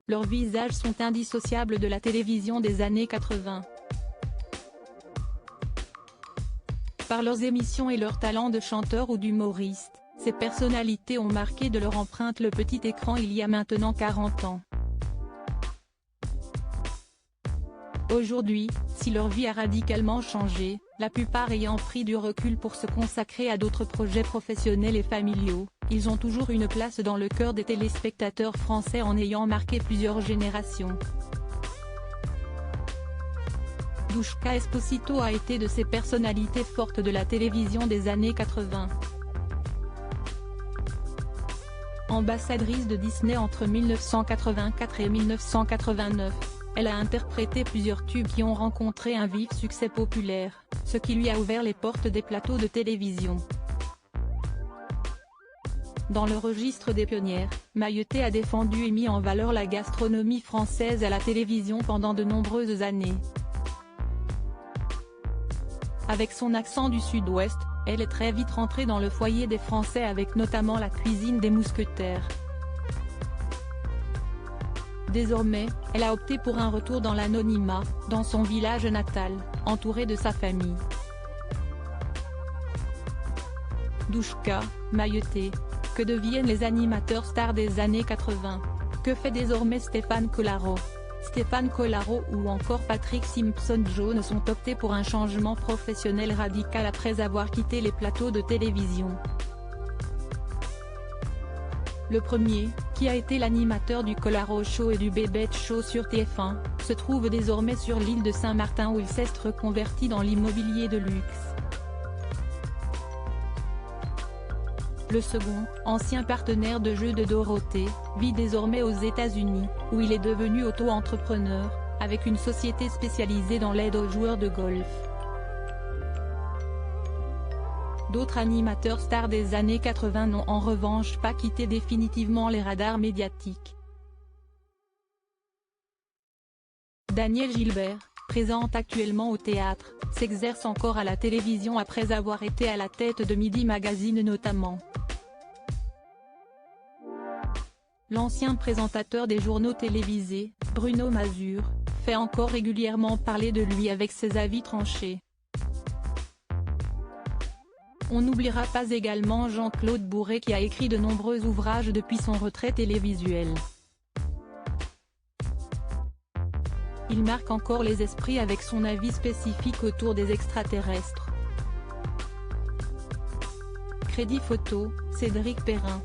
leurs visages sont indissociables de la télévision des années 80. Par leurs émissions et leur talent de chanteur ou d'humoriste, ces personnalités ont marqué de leur empreinte le petit écran il y a maintenant 40 ans. Aujourd'hui, si leur vie a radicalement changé, la plupart ayant pris du recul pour se consacrer à d'autres projets professionnels et familiaux, ils ont toujours une place dans le cœur des téléspectateurs français en ayant marqué plusieurs générations. Douchka Esposito a été de ces personnalités fortes de la télévision des années 80. Ambassadrice de Disney entre 1984 et 1989, elle a interprété plusieurs tubes qui ont rencontré un vif succès populaire, ce qui lui a ouvert les portes des plateaux de télévision. Dans le registre des pionnières, Maïeté a défendu et mis en valeur la gastronomie française à la télévision pendant de nombreuses années. Avec son accent du sud-ouest, elle est très vite rentrée dans le foyer des Français avec notamment la cuisine des mousquetaires. Désormais, elle a opté pour un retour dans l'anonymat, dans son village natal, entourée de sa famille. Douchka, Maïeté, que deviennent les animateurs stars des années 80? Que fait désormais Stéphane Collaro? Stéphane Collaro ou encore Patrick Simpson-Jones ont opté pour un changement professionnel radical après avoir quitté les plateaux de télévision. Le premier, qui a été l'animateur du Collaro Show et du Bébête Show sur TF1, se trouve désormais sur l'île de Saint-Martin où il s'est reconverti dans l'immobilier de luxe. Le second, ancien partenaire de jeu de Dorothée, vit désormais aux États-Unis, où il est devenu auto-entrepreneur, avec une société spécialisée dans l'aide aux joueurs de golf. D'autres animateurs stars des années 80 n'ont en revanche pas quitté définitivement les radars médiatiques. Daniel Gilbert, présente actuellement au théâtre, s'exerce encore à la télévision après avoir été à la tête de Midi Magazine notamment. L'ancien présentateur des journaux télévisés, Bruno Mazur, fait encore régulièrement parler de lui avec ses avis tranchés. On n'oubliera pas également Jean-Claude Bourré qui a écrit de nombreux ouvrages depuis son retrait télévisuel. Il marque encore les esprits avec son avis spécifique autour des extraterrestres. Crédit photo, Cédric Perrin.